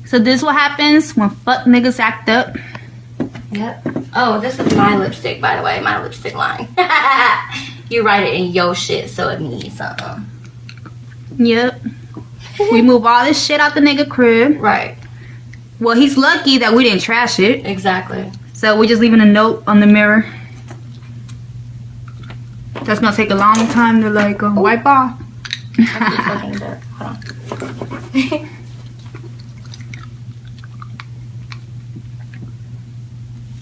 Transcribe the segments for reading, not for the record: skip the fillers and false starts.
So this what happens when fuck niggas act up. Yep. Oh, this is my lipstick, by the way. My lipstick line. You write it in yo shit, so it means something. Yep. We move all this shit out the nigga crib. Right. Well, he's lucky that we didn't trash it. Exactly. So we're just leaving a note on the mirror. That's gonna take a long time to like wipe off. Hold on.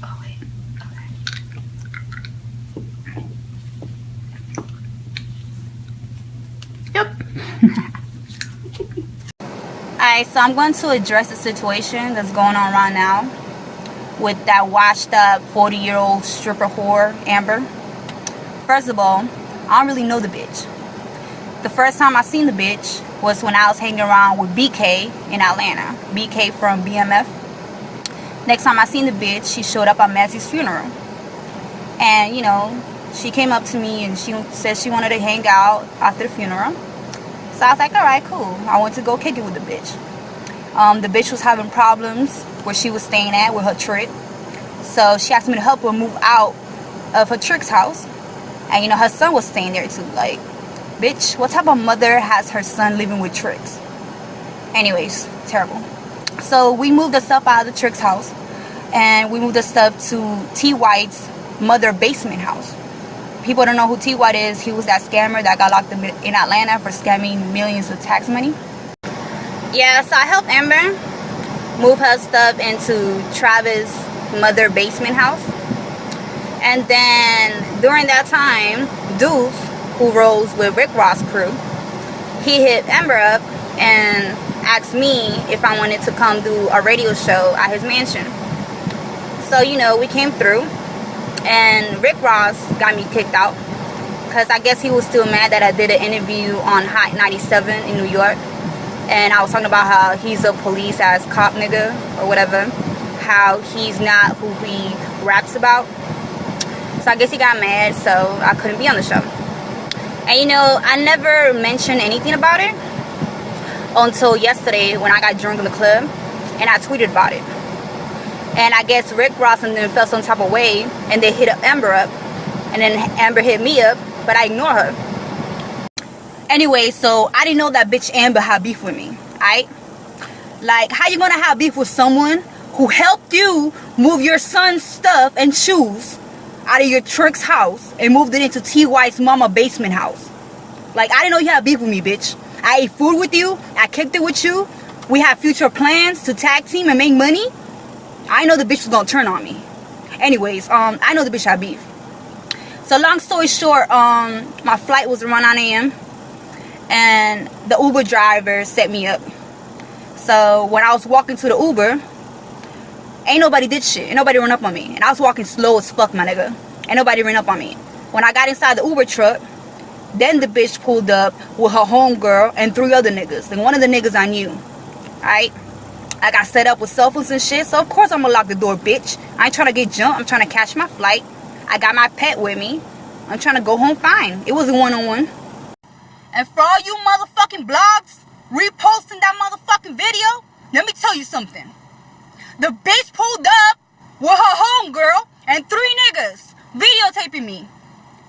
Oh wait. Okay. Yep. Alright, so I'm going to address the situation that's going on right now with that washed up 40-year-old stripper whore, Amber. First of all, I don't really know the bitch. The first time I seen the bitch was when I was hanging around with BK in Atlanta. BK from BMF. Next time I seen the bitch, she showed up at Massey's funeral. And, you know, she came up to me and she said she wanted to hang out after the funeral. So I was like, alright, cool. I went to go kick it with the bitch. The bitch was having problems where she was staying at with her trick. So she asked me to help her move out of her trick's house. And, you know, her son was staying there too. Like, bitch, what type of mother has her son living with tricks? Anyways, terrible. So we moved the stuff out of the trick's house. And we moved the stuff to T. White's mother basement house. People don't know who T. White is. He was that scammer that got locked in Atlanta for scamming millions of tax money. Yeah, so I helped Amber move her stuff into Travis' mother basement house. And then during that time, Deuce, who rolls with Rick Ross' crew, he hit Amber up and asked me if I wanted to come do a radio show at his mansion. So, you know, we came through. And Rick Ross got me kicked out because I guess he was still mad that I did an interview on Hot 97 in New York. And I was talking about how he's a police ass cop nigga or whatever. How he's not who he raps about. So I guess he got mad, so I couldn't be on the show. And you know, I never mentioned anything about it until yesterday when I got drunk in the club and I tweeted about it. And I guess Rick Ross and them felt some type of way, and they hit Amber up, and then Amber hit me up, but I ignore her. Anyway, so I didn't know that bitch Amber had beef with me, alright? Like, how you gonna have beef with someone who helped you move your son's stuff and shoes out of your trick's house and moved it into T. White's mama basement house? Like, I didn't know you had beef with me, bitch. I ate food with you, I kicked it with you, we have future plans to tag team and make money. I know the bitch was gonna turn on me. Anyways, I know the bitch had beef. So long story short, my flight was around 9 a.m. and the Uber driver set me up. So when I was walking to the Uber, ain't nobody did shit. Ain't nobody run up on me. And I was walking slow as fuck, my nigga. Ain't nobody ran up on me. When I got inside the Uber truck, then the bitch pulled up with her homegirl and 3 other niggas. And one of the niggas I knew. Alright? I got set up with cell phones and shit, so of course I'm gonna lock the door, bitch. I ain't trying to get jumped. I'm trying to catch my flight. I got my pet with me. I'm trying to go home fine. It was a one-on-one. And for all you motherfucking blogs reposting that motherfucking video, let me tell you something. The bitch pulled up with her homegirl and 3 niggas videotaping me.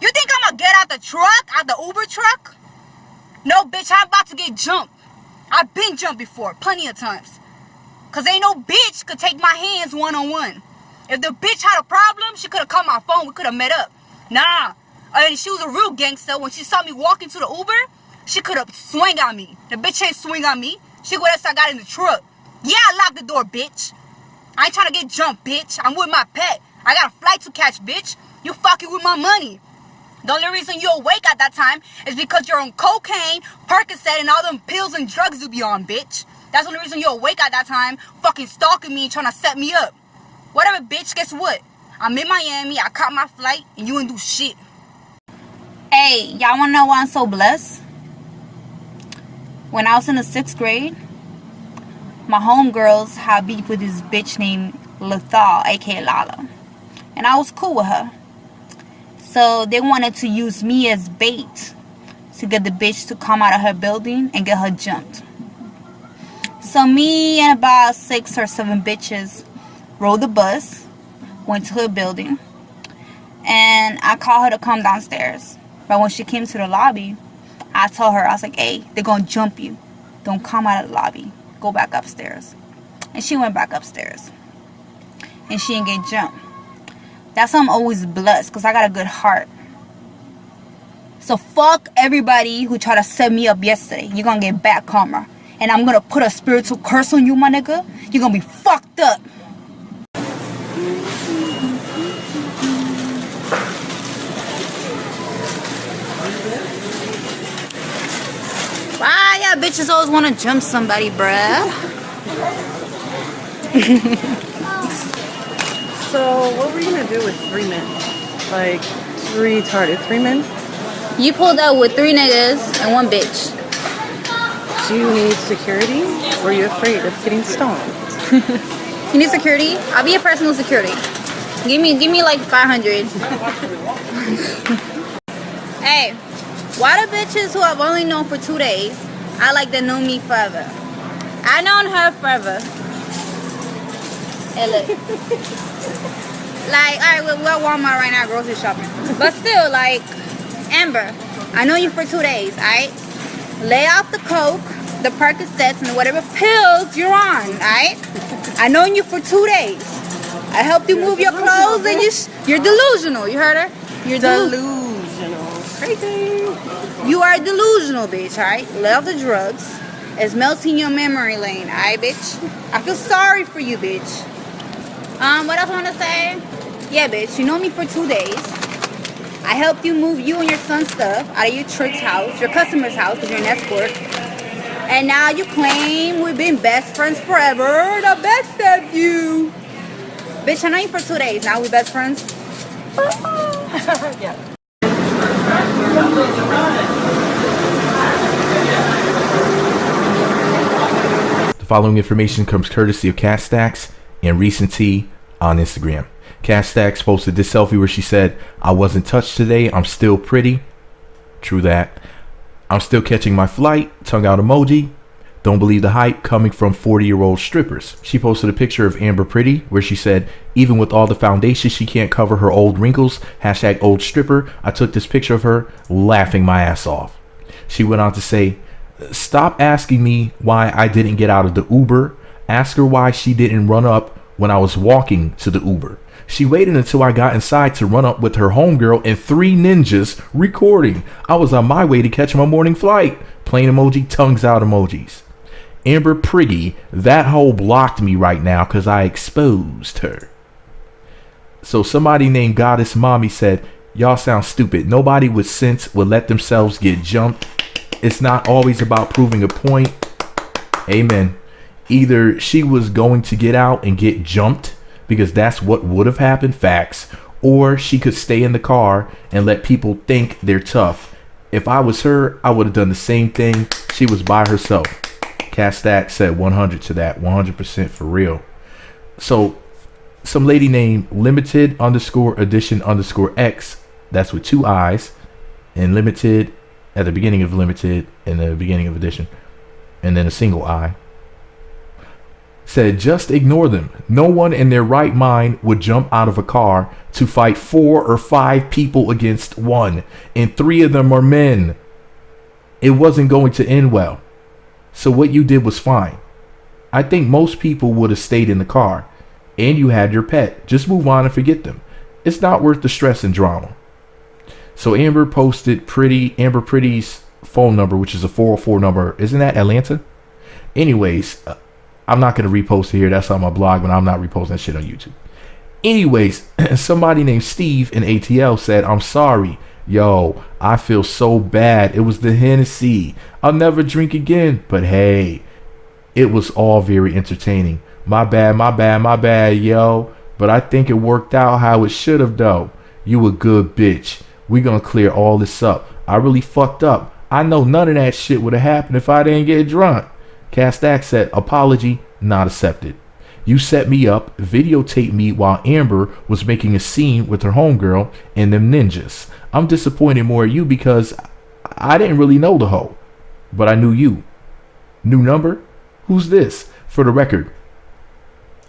You think I'm gonna get out the truck, out the Uber truck? No, bitch, I'm about to get jumped. I've been jumped before, plenty of times. Cause ain't no bitch could take my hands one-on-one. If the bitch had a problem, she could have called my phone. We could have met up. Nah. And she was a real gangster. When she saw me walking to the Uber, she could have swung on me. The bitch ain't swing on me. She would have said I got in the truck. Yeah, I locked the door, bitch. I ain't trying to get jumped, bitch. I'm with my pet. I got a flight to catch, bitch. You fucking with my money. The only reason you're awake at that time is because you're on cocaine, Percocet, and all them pills and drugs you be on, bitch. That's the only reason you're awake at that time, fucking stalking me and trying to set me up. Whatever, bitch, guess what? I'm in Miami, I caught my flight, and you ain't do shit. Hey, y'all wanna know why I'm so blessed? When I was in the 6th grade, my homegirls had beef with this bitch named Lethal, aka Lala. And I was cool with her. So they wanted to use me as bait to get the bitch to come out of her building and get her jumped. So me and about 6 or 7 bitches rode the bus, went to her building, and I called her to come downstairs. But when she came to the lobby, I told her, I was like, hey, they're going to jump you. Don't come out of the lobby. Go back upstairs. And she went back upstairs. And she didn't get jumped. That's why I'm always blessed, because I got a good heart. So fuck everybody who tried to set me up yesterday. You're going to get back karma. And I'm going to put a spiritual curse on you, my nigga. You're going to be fucked up. Why y'all bitches always want to jump somebody, bruh? So, what were you gonna do with 3 men? Like, 3 retarded 3 men? You pulled up with 3 niggas and 1 bitch. Do you need security? Or are you afraid of getting stoned? You need security? I'll be your personal security. Give me like 500. Hey, why the bitches who I've only known for 2 days, I like to know me forever? I known her forever. Hey, look. Like, alright, we're at Walmart right now, grocery shopping. But still, like, Amber, I know you for 2 days, alright? Lay out the coke, the Percocets, and whatever pills you're on, alright? I known you for 2 days. I helped you move your clothes, and you're delusional. You heard her? You're Delusional. Crazy. You are delusional, bitch, alright? Lay off the drugs. It's melting your memory lane, alright, bitch? I feel sorry for you, bitch. What else I want to say? Yeah, bitch, you know me for 2 days. I helped you move you and your son's stuff out of your church house, your customer's house, because you're an escort. And now you claim we've been best friends forever. I backstabbed you. Bitch, I know you for 2 days. Now we best friends? Yeah. The following information comes courtesy of Cat Stacks and Recency on Instagram. Cat Stacks posted this selfie where she said, I wasn't touched today. I'm still pretty. True that. I'm still catching my flight. Tongue out emoji. Don't believe the hype coming from 40-year-old strippers. She posted a picture of Amber Priddy where she said, even with all the foundation, she can't cover her old wrinkles. Hashtag old stripper. I took this picture of her laughing my ass off. She went on to say, stop asking me why I didn't get out of the Uber. Ask her why she didn't run up when I was walking to the Uber. She waited until I got inside to run up with her homegirl and 3 ninjas recording. I was on my way to catch my morning flight. Plain emoji, tongues out emojis. Amber Priddy, that hoe blocked me right now because I exposed her. So somebody named Goddess Mommy said, y'all sound stupid. Nobody with sense would let themselves get jumped. It's not always about proving a point. Amen. Either she was going to get out and get jumped because that's what would have happened, facts, or she could stay in the car and let people think they're tough. If I was her, I would have done the same thing. She was by herself. Cat Stack said 100 to that, 100% for real. So some lady named limited underscore edition underscore X, that's with 2 I's, and limited at the beginning of limited and the beginning of edition, and then a single I, said just ignore them. No one in their right mind would jump out of a car to fight 4 or 5 people against 1, and 3 of them are men. It wasn't going to end well. So what you did was fine. I think most people would have stayed in the car, and you had your pet. Just move on and forget them. It's not worth the stress and drama. So Amber posted Amber Priddy's phone number, which is a 404 number. Isn't that Atlanta? Anyways, I'm not going to repost it here. That's on my blog, but I'm not reposting that shit on YouTube. Anyways, somebody named Steve in ATL said, I'm sorry. Yo, I feel so bad. It was the Hennessy. I'll never drink again. But hey, it was all very entertaining. My bad, yo. But I think it worked out how it should have, though. You a good bitch. We gonna clear all this up. I really fucked up. I know none of that shit would have happened if I didn't get drunk. Castack said, apology not accepted. You set me up, videotaped me while Amber was making a scene with her homegirl and them ninjas. I'm disappointed more at you because I didn't really know the hoe, but I knew you. New number? Who's this? For the record,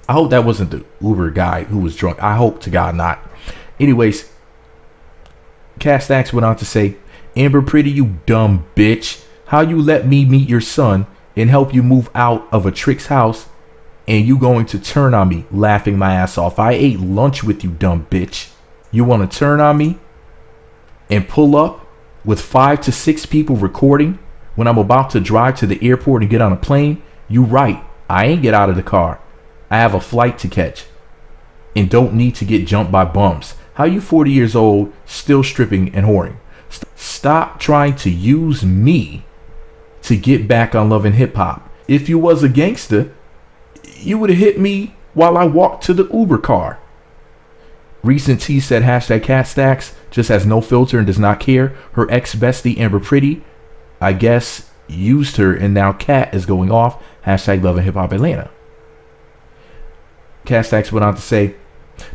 I hope that wasn't the Uber guy who was drunk. I hope to God not. Anyways, Castax went on to say, Amber Priddy, you dumb bitch. How you let me meet your son and help you move out of a trick's house and you going to turn on me, laughing my ass off. I ate lunch with you, dumb bitch. You want to turn on me and pull up with 5 to 6 people recording when I'm about to drive to the airport and get on a plane? You right. I ain't get out of the car. I have a flight to catch and don't need to get jumped by bums. How you 40 years old still stripping and whoring? Stop trying to use me to get back on Love and Hip Hop. If you was a gangster, you would have hit me while I walked to the Uber car. Recent T said hashtag Castax just has no filter and does not care. Her ex-bestie Amber Priddy, I guess, used her and now Cat is going off. Hashtag Love and Hip Hop Atlanta. Castax went on to say,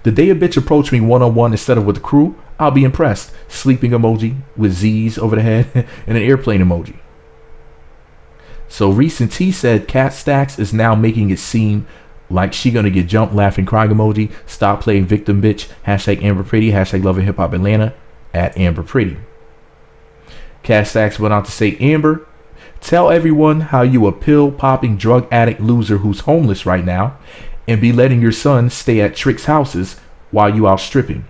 the day a bitch approached me one-on-one instead of with the crew, I'll be impressed. Sleeping emoji with Z's over the head and an airplane emoji. So Recent T said Castax is now making it seem like she gonna get jumped, laughing, crying emoji. Stop playing victim, bitch. Hashtag Amber Priddy. Hashtag Love and Hip Hop Atlanta at Amber Priddy. Castax went on to say, Amber, tell everyone how you a pill-popping drug addict loser who's homeless right now and be letting your son stay at tricks' houses while you out stripping.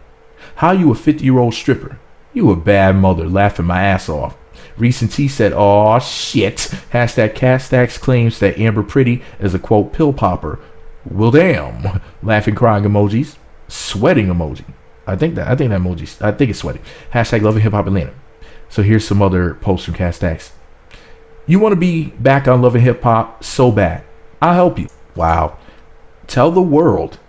How you a 50-year-old stripper? You a bad mother, laughing my ass off. Recent T said, aw shit. Hashtag Castax claims that Amber Priddy is a quote pill popper. Well damn. Laughing crying emojis. Sweating emoji. I think that emoji, I think it's sweating. Hashtag Love and Hip Hop Atlanta. So here's some other posts from Castax. You want to be back on Love and Hip Hop so bad. I'll help you. Wow. Tell the world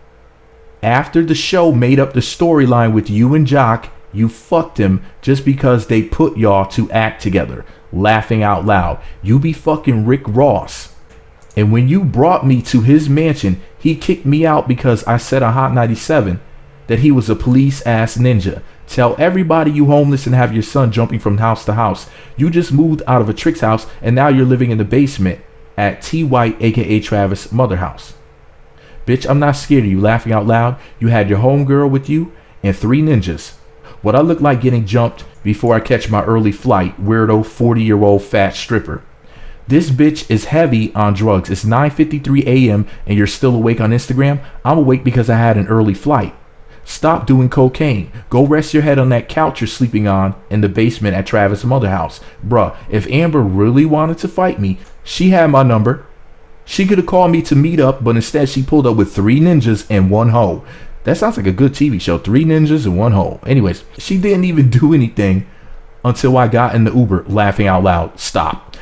after the show made up the storyline with you and Jock, you fucked him just because they put y'all to act together. Laughing out loud. You be fucking Rick Ross. And when you brought me to his mansion, he kicked me out because I said on Hot 97 that he was a police ass ninja. Tell everybody you homeless and have your son jumping from house to house. You just moved out of a trick's house and now you're living in the basement at T White aka Travis' mother house. Bitch, I'm not scared of you. Laughing out loud. You had your homegirl with you and 3 ninjas. What I look like getting jumped before I catch my early flight, weirdo 40-year-old fat stripper. This bitch is heavy on drugs. It's 9:53 a.m. and you're still awake on Instagram. I'm awake because I had an early flight. Stop doing cocaine. Go rest your head on that couch you're sleeping on in the basement at Travis' mother house. Bruh, if Amber really wanted to fight me, she had my number. She could have called me to meet up, but instead she pulled up with 3 ninjas and 1 hoe. That sounds like a good TV show. 3 ninjas and 1 hoe. Anyways, she didn't even do anything until I got in the Uber laughing out loud. Stop.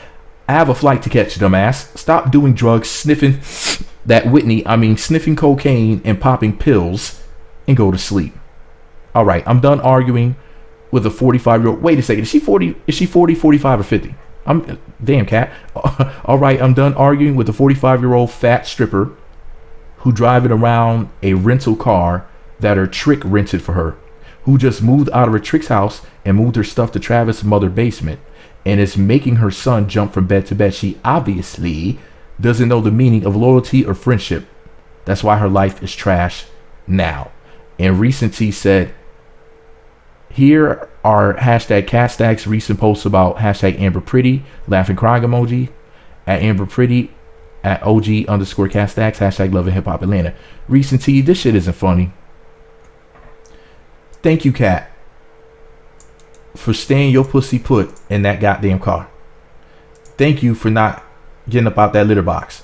I have a flight to catch, dumbass. Stop doing drugs, sniffing sniffing cocaine and popping pills and go to sleep. All right, I'm done arguing with a 45-year-old. Wait a second. Is she 40? Is she 40, 45, or 50? Damn, cat. All right, I'm done arguing with a 45-year-old fat stripper who driving around a rental car that her trick rented for her, who just moved out of her trick's house and moved her stuff to Travis' mother basement and is making her son jump from bed to bed. She obviously doesn't know the meaning of loyalty or friendship. That's why her life is trash now. And Recent T said, here are hashtag Castax recent posts about hashtag Amber Priddy, laughing crying emoji, at Amber Priddy, at OG_Castax, hashtag Love and Hip Hop Atlanta. Recent T, this shit isn't funny. Thank you, Cat, for staying your pussy put in that goddamn car. Thank you for not getting up out that litter box.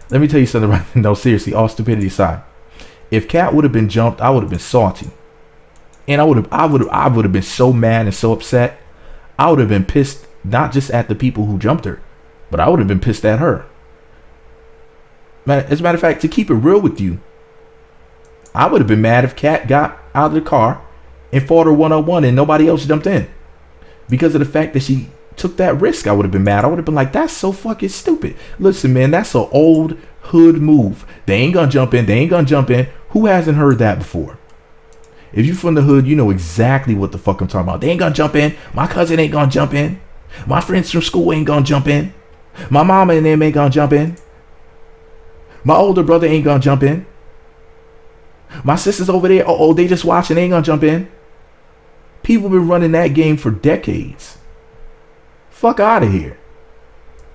Let me tell you something right now. No, seriously, all stupidity aside. If Cat would have been jumped, I would have been salty. And I would have been so mad and so upset. I would have been pissed not just at the people who jumped her, but I would have been pissed at her. Man, as a matter of fact, to keep it real with you, I would have been mad if Cat got out of the car and fought her one-on-one and nobody else jumped in. Because of the fact that she took that risk, I would have been mad. I would have been like, that's so fucking stupid. Listen, man, that's an old hood move. They ain't gonna jump in. They ain't gonna jump in. Who hasn't heard that before? If you from the hood, you know exactly what the fuck I'm talking about. They ain't gonna jump in. My cousin ain't gonna jump in. My friends from school ain't gonna jump in. My mama and them ain't gonna jump in. My older brother ain't gonna jump in. My sisters over there, they just watching, they ain't gonna jump in. People been running that game for decades. Fuck out of here.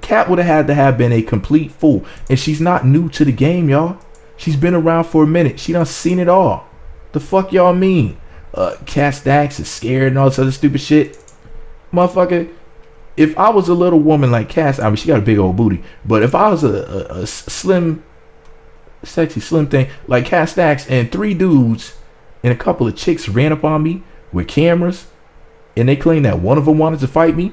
Kat would have had to have been a complete fool. And she's not new to the game, y'all. She's been around for a minute. She done seen it all. The fuck y'all mean? Kat Stacks is scared and all this other stupid shit. Motherfucker, if I was a little woman like Cass, I mean, she got a big old booty. But if I was a slim, sexy, slim thing like Kat Stacks and 3 dudes and a couple of chicks ran up on me with cameras and they claim that one of them wanted to fight me,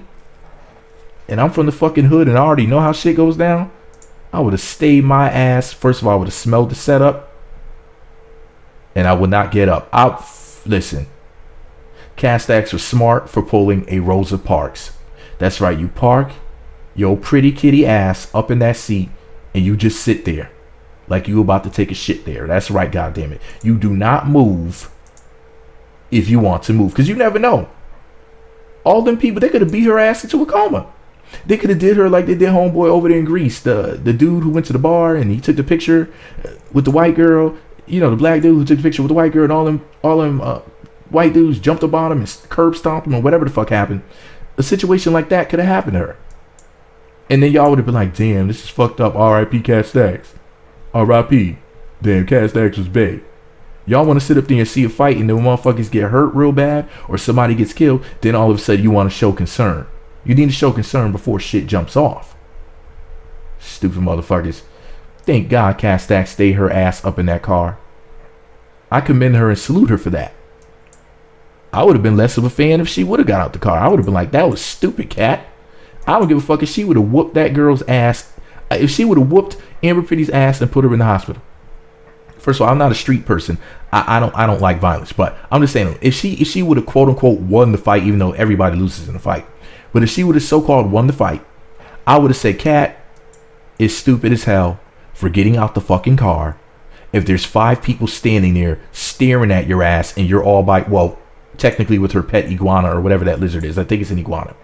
and I'm from the fucking hood and I already know how shit goes down, I would have stayed my ass. First of all, I would have smelled the setup and I would not get up. Listen, Kat Stacks was smart for pulling a Rosa Parks. That's right, you park your pretty kitty ass up in that seat and you just sit there like you about to take a shit there. That's right, goddammit. You do not move if you want to move, because you never know. All them people, they could have beat her ass into a coma. They could have did her like they did homeboy over there in Greece. The dude who went to the bar and he took the picture with the white girl. You know, the black dude who took the picture with the white girl, and all them white dudes jumped up on him and curb stomped him or whatever the fuck happened. A situation like that could have happened to her. And then y'all would have been like, damn, this is fucked up. R.I.P. Kat Stacks. R.I.P. Damn, Kat Stacks was big. Y'all want to sit up there and see a fight and then motherfuckers get hurt real bad or somebody gets killed, then all of a sudden you want to show concern. You need to show concern before shit jumps off. Stupid motherfuckers. Thank God Kat Stacks stayed her ass up in that car. I commend her and salute her for that. I would have been less of a fan if she would have got out the car. I would have been like, that was stupid, Kat. I don't give a fuck if she would have whooped that girl's ass. If she would have whooped Amber Priddy's ass and put her in the hospital. First of all, I'm not a street person. I don't like violence, but I'm just saying, if she would have quote unquote won the fight, even though everybody loses in a fight, but if she would have so-called won the fight, I would have said, Kat is stupid as hell for getting out the fucking car. If there's 5 people standing there staring at your ass and you're all by, well, technically with her pet iguana or whatever that lizard is. I think it's an iguana.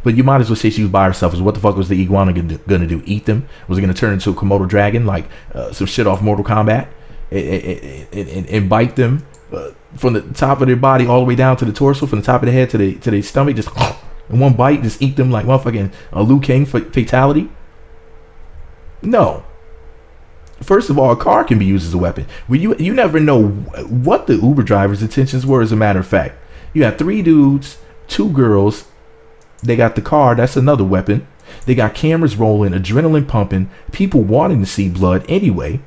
But you might as well say she was by herself. What the fuck was the iguana gonna do? Eat them? Was it gonna turn into a Komodo dragon like some shit off Mortal Kombat and bite them from the top of their body all the way down to the torso, from the top of the head to the stomach, just in one bite, just eat them like motherfucking Liu Kang fatality? No. First of all, a car can be used as a weapon. Well, you never know what the Uber driver's intentions were. As a matter of fact, you got 3 dudes, 2 girls. They got the car. That's another weapon. They got cameras rolling, adrenaline pumping, people wanting to see blood anyway.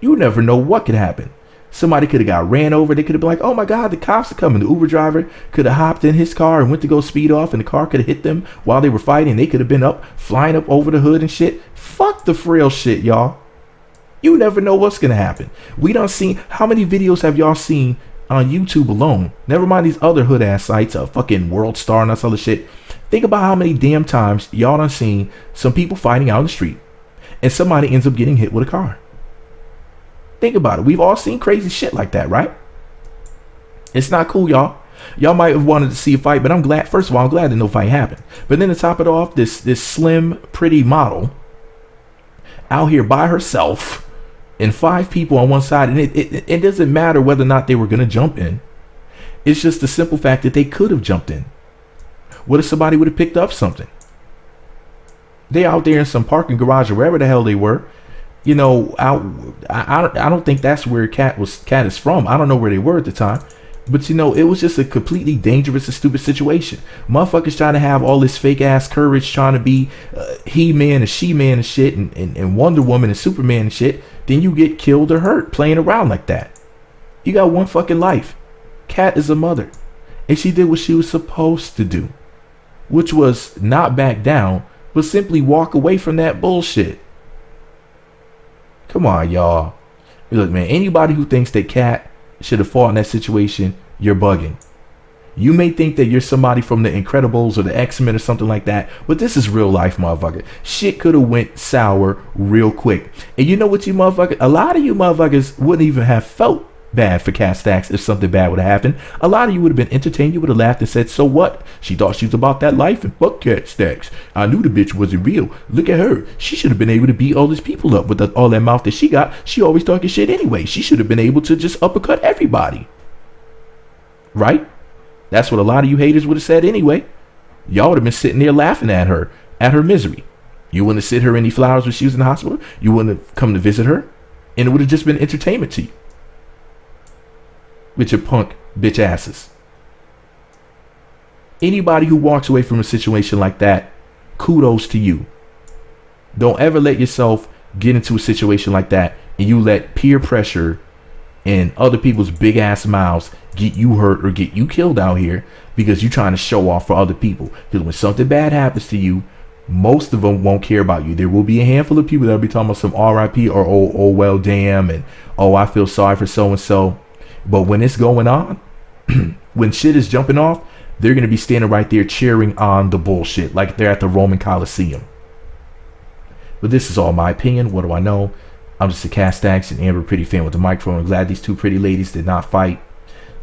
You never know what could happen. Somebody could have got ran over. They could have been like, oh my God, the cops are coming. The Uber driver could have hopped in his car and went to go speed off, and the car could have hit them while they were fighting. They could have been flying up over the hood and shit. Fuck the frail shit, y'all. You never know what's going to happen. We done seen, how many videos have y'all seen on YouTube alone? Never mind these other hood ass sites, fucking World Star and that other shit. Think about how many damn times y'all done seen some people fighting out in the street and somebody ends up getting hit with a car. Think about it. We've all seen crazy shit like that, right? It's not cool, y'all. Y'all might have wanted to see a fight, but I'm glad, first of all, I'm glad that no fight happened. But then to top it off, this slim, pretty model out here by herself and 5 people on one side, and it doesn't matter whether or not they were going to jump in. It's just the simple fact that they could have jumped in. What if somebody would have picked up something? They out there in some parking garage or wherever the hell they were. You know, I don't think that's where Kat is from. I don't know where they were at the time. But, you know, it was just a completely dangerous and stupid situation. Motherfuckers trying to have all this fake ass courage, trying to be He-Man and She-Man and shit, and Wonder Woman and Superman and shit. Then you get killed or hurt playing around like that. You got one fucking life. Kat is a mother. And she did what she was supposed to do, which was not back down, but simply walk away from that bullshit. Come on, y'all. Look, man, anybody who thinks that Kat should have fought in that situation, you're bugging. You may think that you're somebody from the Incredibles or the X-Men or something like that, but this is real life, motherfucker. Shit could have went sour real quick. And you know what, you motherfuckers, a lot of you motherfuckers wouldn't even have felt bad for Cat Stacks if something bad would have happened. A lot of you would have been entertained. You would have laughed and said, so what? She thought she was about that life and fuck Cat Stacks. I knew the bitch wasn't real. Look at her. She should have been able to beat all these people up with all that mouth that she got. She always talking shit anyway. She should have been able to just uppercut everybody. Right? That's what a lot of you haters would have said anyway. Y'all would have been sitting there laughing at her misery. You wouldn't have sent her any flowers when she was in the hospital. You wouldn't have come to visit her. And it would have just been entertainment to you. With your punk bitch asses. Anybody who walks away from a situation like that, kudos to you. Don't ever let yourself get into a situation like that and you let peer pressure and other people's big ass mouths get you hurt or get you killed out here because you're trying to show off for other people. Because when something bad happens to you, most of them won't care about you. There will be a handful of people that'll be talking about some RIP or oh well damn and oh I feel sorry for so and so. But when it's going on, when shit is jumping off, they're gonna be standing right there cheering on the bullshit like they're at the Roman Coliseum. But this is all my opinion. What do I know? I'm just a Cat Stacks and Amber Priddy fan with the microphone. I'm glad these two pretty ladies did not fight.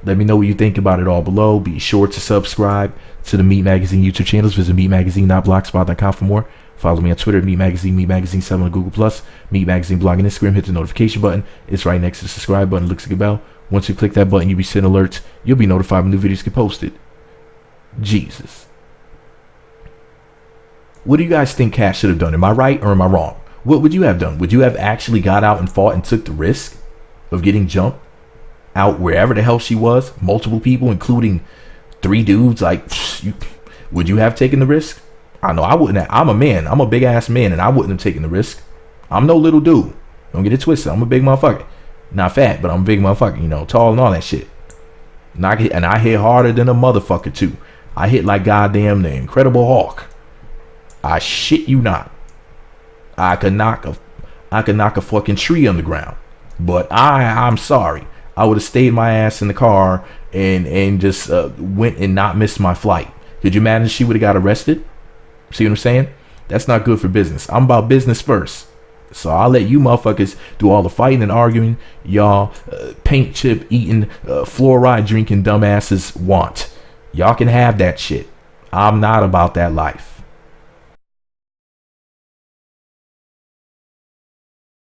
Let me know what you think about it all below. Be sure to subscribe to the Meat Magazine YouTube channels. Visit meatmagazine.blogspot.com for more. Follow me on Twitter, Meat Magazine 7 on Google+, Meat Magazine blog and Instagram. Hit the notification button. It's right next to the subscribe button. It looks like a bell. Once you click that button, you'll be sent alerts. You'll be notified when new videos get posted. Jesus. What do you guys think Cat should have done? Am I right or am I wrong? What would you have done? Would you have actually got out and fought and took the risk of getting jumped out wherever the hell she was? Multiple people, including 3 dudes. Like, would you have taken the risk? I know I wouldn't have. I'm a man. I'm a big ass man, and I wouldn't have taken the risk. I'm no little dude. Don't get it twisted. I'm a big motherfucker. Not fat, but I'm a big motherfucker. You know, tall and all that shit. And I hit harder than a motherfucker too. I hit like goddamn the Incredible Hulk. I shit you not. I could knock a fucking tree on the ground. But I'm sorry. I would have stayed my ass in the car and just went and not missed my flight. Could you imagine she would have got arrested? See what I'm saying? That's not good for business. I'm about business first. So I'll let you motherfuckers do all the fighting and arguing y'all paint chip eating, fluoride drinking dumbasses want. Y'all can have that shit. I'm not about that life.